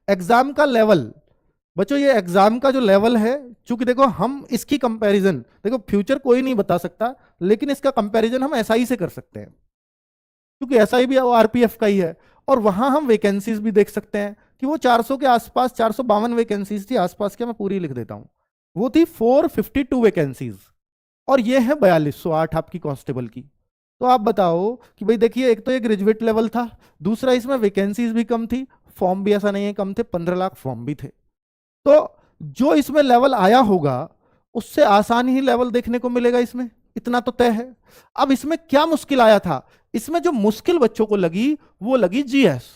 Exam का level, बच्चों ये एग्जाम का जो लेवल है, चूंकि देखो हम इसकी कंपैरिजन, देखो फ्यूचर कोई नहीं बता सकता, लेकिन इसका कंपैरिजन हम एसआई से कर सकते हैं, क्योंकि एसआई भी आरपीएफ का ही है, और वहां हम वैकेंसीज भी देख सकते हैं कि वो 400 के आसपास, 452 वैकेंसीज थी आसपास के, मैं पूरी लिख देता हूं, वो थी 452 वैकेंसीज, और ये है 4208 आपकी कांस्टेबल की। तो आप बताओ कि भाई देखिए, एक तो ये ग्रेजुएट लेवल था, दूसरा इसमें वैकेंसीज भी कम थी, फॉर्म भी ऐसा नहीं है कम थे, 15 लाख फॉर्म भी थे। तो जो इसमें लेवल आया होगा उससे आसान ही लेवल देखने को मिलेगा इसमें, इतना तो तय है। अब इसमें क्या मुश्किल आया था, इसमें जो मुश्किल बच्चों को लगी वो लगी जीएस।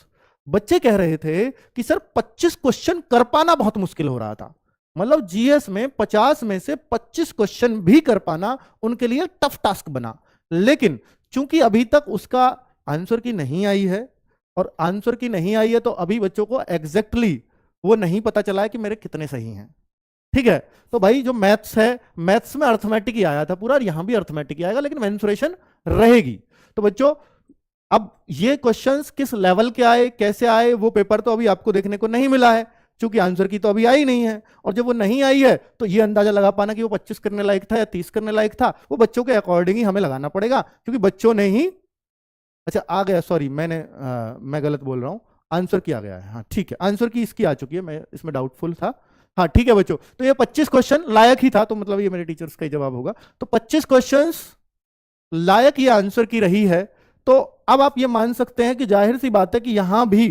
बच्चे कह रहे थे कि सर 25 क्वेश्चन कर पाना बहुत मुश्किल हो रहा था, मतलब जीएस में 50 में से 25 क्वेश्चन भी कर पाना उनके लिए टफ टास्क बना। लेकिन चूंकि अभी तक उसका आंसर की नहीं आई है, और आंसर की नहीं आई है तो अभी बच्चों को एग्जैक्टली वो नहीं पता चला है कि मेरे कितने सही हैं। ठीक है, तो भाई जो मैथ्स है, मैथ्स में अर्थमेटिक ही आया था पूरा, और यहां भी अर्थमेटिक ही आएगा, लेकिन मेंसुरेशन रहेगी। तो बच्चों अब ये क्वेश्चंस किस लेवल के आए, कैसे आए, वो पेपर तो अभी आपको देखने को नहीं मिला है, क्योंकि आंसर की तो अभी आई नहीं है, और जब वो नहीं आई है तो ये अंदाजा लगा पाना कि वो 25 करने लायक था या 30 करने लायक था, वो बच्चों के अकॉर्डिंग ही हमें लगाना पड़ेगा, क्योंकि बच्चों ने ही, अच्छा आ गया, सॉरी मैं गलत बोल रहा हूं, आंसर की आ गया है, हाँ ठीक है, आंसर की इसकी आ चुकी है, मैं इसमें डाउटफुल था। हाँ ठीक है बच्चों, तो ये 25 क्वेश्चन लायक ही था, तो मतलब ये मेरे टीचर्स का ही जवाब होगा। तो 25 क्वेश्चंस लायक ये आंसर की रही है। तो अब आप ये मान सकते हैं कि जाहिर सी बात है कि यहां भी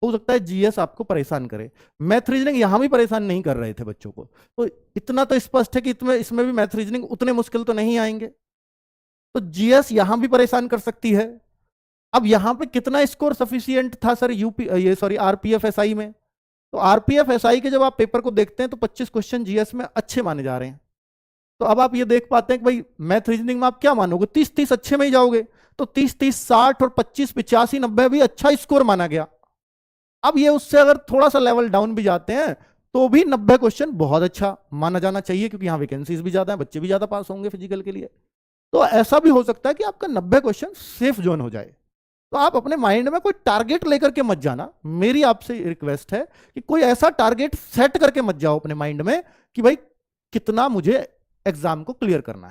हो सकता है जीएस आपको परेशान करे, मैथ रीजनिंग यहां भी परेशान नहीं कर रहे थे बच्चों को, तो इतना तो स्पष्ट है कि इसमें भी मैथ रीजनिंग उतने मुश्किल तो नहीं आएंगे, तो जीएस यहां भी परेशान कर सकती है। अब यहां पे कितना स्कोर सफिशियंट था सर यूपी, ये सॉरी आरपीएफ एसआई में, तो आरपीएफ एसआई के जब आप पेपर को देखते हैं तो 25 क्वेश्चन जीएस में अच्छे माने जा रहे हैं। तो अब आप ये देख पाते हैं कि भाई मैथ रीजनिंग में आप क्या मानोगे, 30-30 अच्छे में ही जाओगे, तो 30-30 60 और 25-85-90 भी अच्छा स्कोर माना गया। अब ये उससे अगर थोड़ा सा लेवल डाउन भी जाते हैं तो भी 90 क्वेश्चन बहुत अच्छा माना जाना चाहिए, क्योंकि यहां वैकेंसीज भी ज्यादा है, बच्चे भी ज्यादा पास होंगे फिजिकल के लिए। तो ऐसा भी हो सकता है कि आपका 90 क्वेश्चन सेफ जोन हो जाए। तो आप अपने माइंड में कोई टारगेट लेकर के मत जाना, मेरी आपसे रिक्वेस्ट है कि कोई ऐसा टारगेट सेट करके मत जाओ अपने माइंड में कि भाई कितना मुझे एग्जाम को क्लियर करना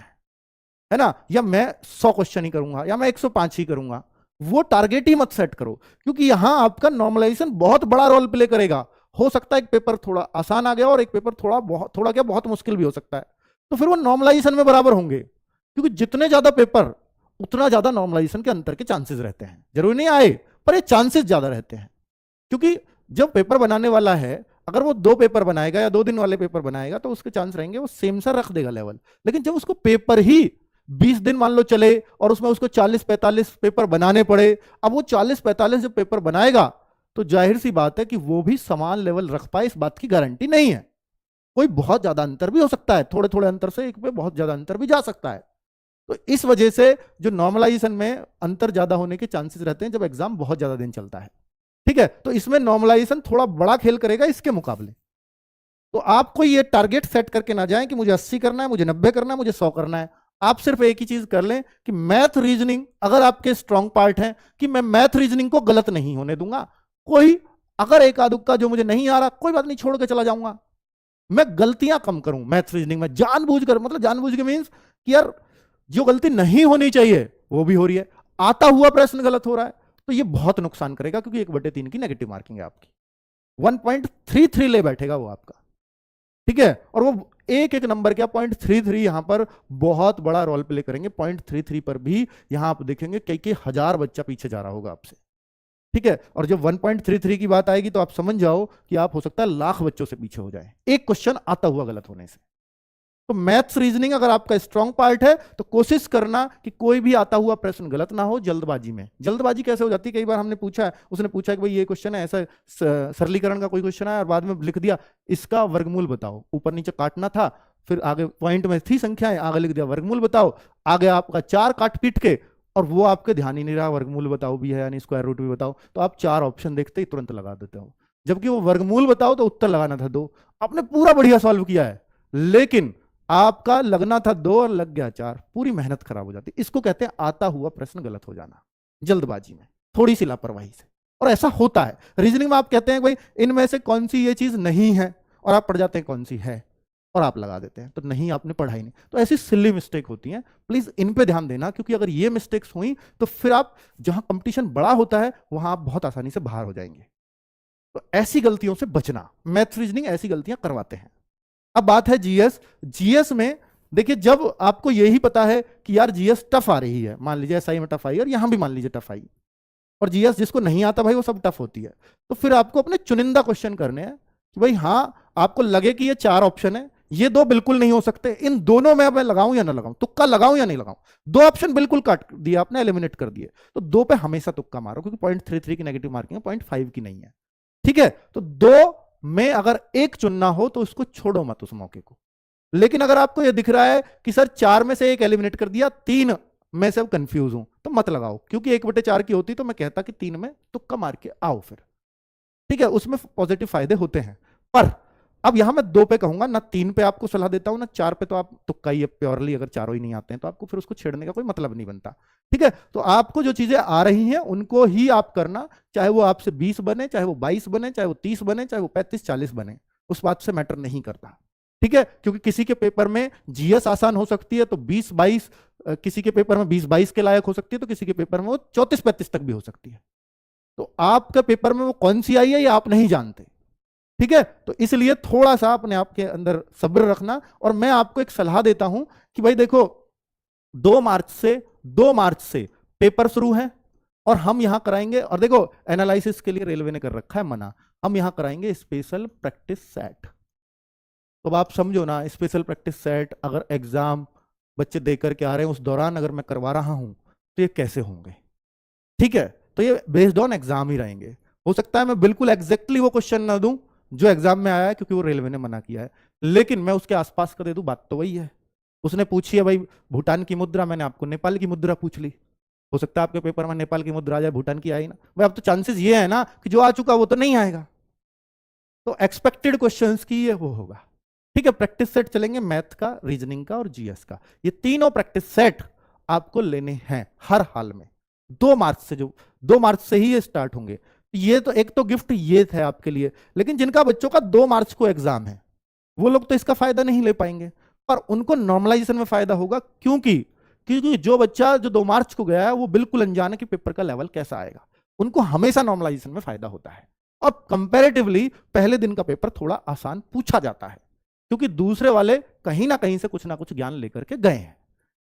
है ना, या मैं 100 क्वेश्चन ही करूंगा या मैं 105 ही करूंगा, वो टारगेट ही मत सेट करो, क्योंकि यहां आपका नॉर्मलाइजेशन बहुत बड़ा रोल प्ले करेगा। हो सकता है एक पेपर थोड़ा आसान आ गया और एक पेपर थोड़ा क्या बहुत मुश्किल भी हो सकता है, तो फिर वो नॉर्मलाइजेशन में बराबर होंगे, क्योंकि जितने ज्यादा पेपर उतना ज्यादा नॉर्मलाइजेशन के अंतर के चांसेस रहते हैं, जरूरी नहीं आए पर ये चांसेस ज्यादा रहते हैं। क्योंकि जब पेपर बनाने वाला है, अगर वो 2 पेपर बनाएगा या 2 दिन वाले पेपर बनाएगा तो उसके चांस रहेंगे वो सेम सा रख देगा लेवल, लेकिन जब उसको पेपर ही 20 दिन मान लो चले और उसमें उसको 40-45 पेपर बनाने पड़े, अब वो 40-45 जब पेपर बनाएगा तो जाहिर सी बात है कि वो भी समान लेवल रख पाए, इस बात की गारंटी नहीं है। कोई बहुत ज्यादा अंतर भी हो सकता है, थोड़े थोड़े अंतर से एक पे बहुत ज्यादा अंतर भी जा सकता है। तो इस वजह से जो नॉर्मलाइजेशन में अंतर ज्यादा होने के चांसेस रहते हैं जब एग्जाम बहुत ज्यादा दिन चलता है। ठीक है, तो इसमें नॉर्मलाइजेशन थोड़ा बड़ा खेल करेगा इसके मुकाबले। तो आपको ये टारगेट सेट करके ना जाए कि मुझे 80 करना है, मुझे 90 करना है, मुझे 100 करना है। आप सिर्फ एक ही चीज कर लें कि मैथ रीजनिंग अगर आपके स्ट्रॉन्ग पार्ट है, कि मैं मैथ रीजनिंग को गलत नहीं होने दूंगा, कोई अगर एक आदुक्का जो मुझे नहीं आ रहा कोई बात नहीं, छोड़ के चला जाऊंगा, मैं गलतियां कम करूं मैथ रीजनिंग में जानबूझकर, मतलब जानबूझ के मींस कि यार जो गलती नहीं होनी चाहिए वो भी हो रही है, आता हुआ प्रश्न गलत हो रहा है, तो ये बहुत नुकसान करेगा, क्योंकि 1/3 की नेगेटिव मार्किंग है आपकी, 1.33 ले बैठेगा वो आपका। ठीक है, और वो एक एक नंबर क्या 0.33 यहां पर बहुत बड़ा रोल प्ले करेंगे, 0.33 पर भी यहां आप देखेंगे कई कई हजार बच्चा पीछे जा रहा होगा आपसे। ठीक है, और जब 1.33 की बात आएगी तो आप समझ जाओ कि आप हो सकता है लाख बच्चों से पीछे हो जाए एक क्वेश्चन आता हुआ गलत होने से। तो मैथ्स रीजनिंग अगर आपका स्ट्रॉन्ग पार्ट है तो कोशिश करना कि कोई भी आता हुआ प्रश्न गलत ना हो जल्दबाजी में। जल्दबाजी कैसे हो जाती है, कई बार हमने पूछा है, उसने पूछा कि भाई ये क्वेश्चन है, ऐसा सरलीकरण का कोई क्वेश्चन है और बाद में लिख दिया इसका वर्गमूल बताओ, ऊपर नीचे काटना था, फिर आगे पॉइंट में थी संख्याएं, आगे लिख दिया वर्गमूल बताओ, आगे आपका 4 काट पीट के, और वो आपके ध्यान ही नहीं रहा वर्गमूल बताओ भी है यानी स्क्वायर रूट भी बताओ, तो आप 4 ऑप्शन देखते ही तुरंत लगा देते हो, जबकि वो वर्गमूल बताओ तो उत्तर लगाना था 2। आपने पूरा बढ़िया सॉल्व किया है, लेकिन आपका लगना था 2 और लग गया 4, पूरी मेहनत खराब हो जाती। इसको कहते हैं आता हुआ प्रश्न गलत हो जाना, जल्दबाजी में, थोड़ी सी लापरवाही से। और ऐसा होता है रीजनिंग में। आप कहते हैं भाई इनमें से कौन सी ये चीज नहीं है, और आप पढ़ जाते हैं कौन सी है, और आप लगा देते हैं, तो नहीं आपने पढ़ाई नहीं। तो ऐसी सिली मिस्टेक होती हैं, प्लीज इन पे ध्यान देना, क्योंकि अगर ये मिस्टेक्स हुई तो फिर आप जहां कंपटीशन बड़ा होता है वहां आप बहुत आसानी से बाहर हो जाएंगे। तो ऐसी गलतियों से बचना, मैथ रीजनिंग ऐसी गलतियां करवाते हैं। अब बात है जीएस। जीएस में देखिए, जब आपको यही पता है कि यार जीएस टफ आ रही है, मान लीजिए एसआई में टफ आई और यहां भी मान लीजिए टफ आई, और जीएस जिसको नहीं आता भाई वो सब टफ होती है, तो फिर आपको अपने चुनिंदा क्वेश्चन करने हैं कि भाई हाँ, आपको लगे कि ये 4 ऑप्शन है, ये 2 बिल्कुल नहीं हो सकते, इन दोनों में अब मैं लगाऊं या ना लगाऊं, तुक्का लगाऊं या नहीं लगाऊं। 2 ऑप्शन बिल्कुल काट दिया आपने, एलिमिनेट कर दिए, तो 2 पे हमेशा तुक्का मारो, क्योंकि 0.33 की नेगेटिव मार्किंग है, 0.5 की नहीं है। ठीक है, तो 2 में अगर एक चुनना हो तो उसको छोड़ो मत उस मौके को। लेकिन अगर आपको यह दिख रहा है कि सर 4 में से एक एलिमिनेट कर दिया, 3 में से अब कंफ्यूज हूं, तो मत लगाओ, क्योंकि 1/4 की होती तो मैं कहता कि 3 में तुक्का मार के आओ फिर। ठीक है, उसमें पॉजिटिव फायदे होते हैं। पर अब यहां मैं 2 पे कहूंगा ना, 3 पे आपको सलाह देता हूं ना 4 पे, तो आप तुक्का ही है प्योरली। अगर चारों ही नहीं आते हैं तो आपको फिर उसको छेड़ने का कोई मतलब नहीं बनता। ठीक है, तो आपको जो चीजें आ रही हैं उनको ही आप करना, चाहे वो आपसे 20 बने, चाहे वो 22 बने, चाहे वो 30 बने, चाहे वो 35-40 बने, उस बात से मैटर नहीं करता। ठीक है, क्योंकि किसी के पेपर में जीएस आसान हो सकती है तो 20-22, किसी के पेपर में 20-22 के लायक हो सकती है, तो किसी के पेपर में वो 34-35 तक भी हो सकती है। तो आपके पेपर में वो कौन सी आई है ये आप नहीं जानते। ठीक है, तो इसलिए थोड़ा सा अपने आप के अंदर सब्र रखना। और मैं आपको एक सलाह देता हूं कि भाई देखो, 2 मार्च से पेपर शुरू है, और हम यहां कराएंगे, और देखो एनालिसिस के लिए रेलवे ने कर रखा है मना, हम यहां कराएंगे स्पेशल प्रैक्टिस सेट। तो आप समझो ना, स्पेशल प्रैक्टिस सेट अगर एग्जाम बच्चे देकर के आ रहे हैं उस दौरान अगर मैं करवा रहा हूं तो ये कैसे होंगे। ठीक है, तो ये बेस्ड ऑन एग्जाम ही रहेंगे। हो सकता है मैं बिल्कुल एग्जैक्टली वो क्वेश्चन ना दूं जो एग्जाम में आया है, क्योंकि वो रेलवे ने मना किया है, लेकिन मैं उसके आसपास का दे दूं, बात तो वही है। उसने पूछी है भाई भूटान की मुद्रा, मैंने आपको नेपाल की मुद्रा पूछ ली, हो सकता है आपके पेपर में नेपाल की मुद्रा आ जाए, भूटान की आई ना भाई। अब तो चांसेस ये है ना कि जो आ चुका वो तो नहीं आएगा, तो एक्सपेक्टेड क्वेश्चंस की ये वो होगा। ठीक है, प्रैक्टिस सेट चलेंगे मैथ का, रीजनिंग का और जीएस का, ये तीनों प्रैक्टिस सेट आपको लेने हैं हर हाल में। 2 मार्च से, जो 2 मार्च से ही ये स्टार्ट होंगे। ये तो एक तो गिफ्ट ये थे आपके लिए, लेकिन जिनका बच्चों का 2 मार्च को एग्जाम है वो लोग तो इसका फायदा नहीं ले पाएंगे, पर उनको नॉर्मलाइजेशन में फायदा होगा। क्योंकि जो बच्चा जो 2 मार्च को गया है वो बिल्कुल अनजान है कि पेपर का लेवल कैसा आएगा, उनको हमेशा नॉर्मलाइजेशन में फायदा होता है। और कंपैरेटिवली पहले दिन का पेपर थोड़ा आसान पूछा जाता है, क्योंकि दूसरे वाले कहीं ना कहीं से कुछ ना कुछ ज्ञान लेकर के गए हैं।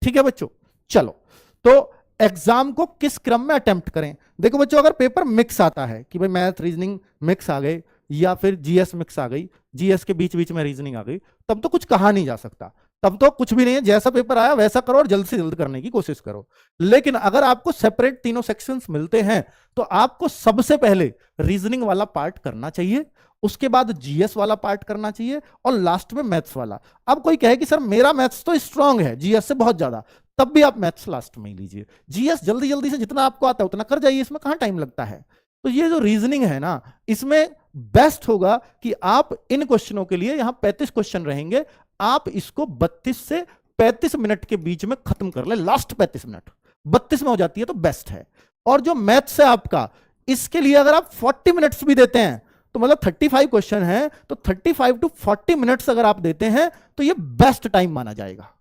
ठीक है बच्चों, चलो तो एग्जाम को किस क्रम में अटेम्प्ट करें। देखो बच्चों, अगर पेपर मिक्स आता है कि भाई मैथ रीजनिंग मिक्स आ गए, या फिर जीएस मिक्स आ गई, जीएस के बीच बीच में रीजनिंग आ गई, तब तो कुछ कहा नहीं जा सकता, तब तो कुछ भी नहीं है, जैसा पेपर आया वैसा करो और जल्द से जल्द करने की कोशिश करो। लेकिन अगर आपको सेपरेट तीनों सेक्शंस मिलते हैं तो आपको सबसे पहले रीजनिंग वाला पार्ट करना चाहिए, उसके बाद जीएस वाला पार्ट करना चाहिए, और लास्ट में मैथ्स वाला। अब कोई कहे कि सर मेरा मैथ्स तो स्ट्रांग है जीएस से बहुत ज्यादा, तब भी आप मैथ्स लास्ट में ही लीजिए। जीएस जल्दी जल्दी से जितना आपको आता है उतना कर जाइए, इसमें कहां टाइम लगता है। तो ये जो रीजनिंग है ना, इसमें बेस्ट होगा कि आप इन क्वेश्चनों के लिए, यहां 35 क्वेश्चन रहेंगे, आप इसको 32 से 35 मिनट के बीच में खत्म कर ले। लास्ट 35 मिनट 32 में हो जाती है तो बेस्ट है। और जो मैथ्स है आपका, इसके लिए अगर आप 40 मिनट्स भी देते हैं तो मतलब 35 क्वेश्चन है, तो 35 to 40 मिनट्स अगर आप देते हैं तो ये बेस्ट टाइम माना जाएगा।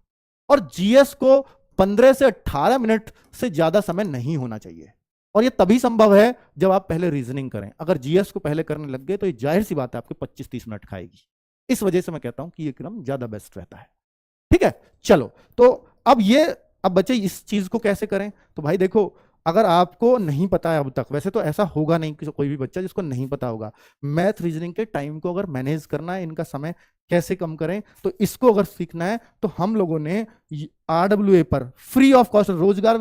और जीएस को 15 से 18 मिनट से ज्यादा समय नहीं होना चाहिए, और ये तभी संभव है जब आप पहले रीजनिंग करें। अगर जीएस को पहले करने लग गए तो ये जाहिर सी बात है आपके 25-30 मिनट खाएगी। इस वजह से मैं कहता हूं कि ये क्रम ज्यादा बेस्ट रहता है। ठीक है, चलो तो अब बच्चे इस चीज को कैसे करें। तो भाई देखो, अगर आपको नहीं पता है अब तक, वैसे तो ऐसा होगा नहीं कि कोई भी बच्चा जिसको नहीं पता होगा, मैथ रीजनिंग के टाइम को अगर मैनेज करना है, इनका समय कैसे कम करें, तो इसको अगर सीखना है तो हम लोगों ने RWA पर फ्री ऑफ कॉस्ट रोजगार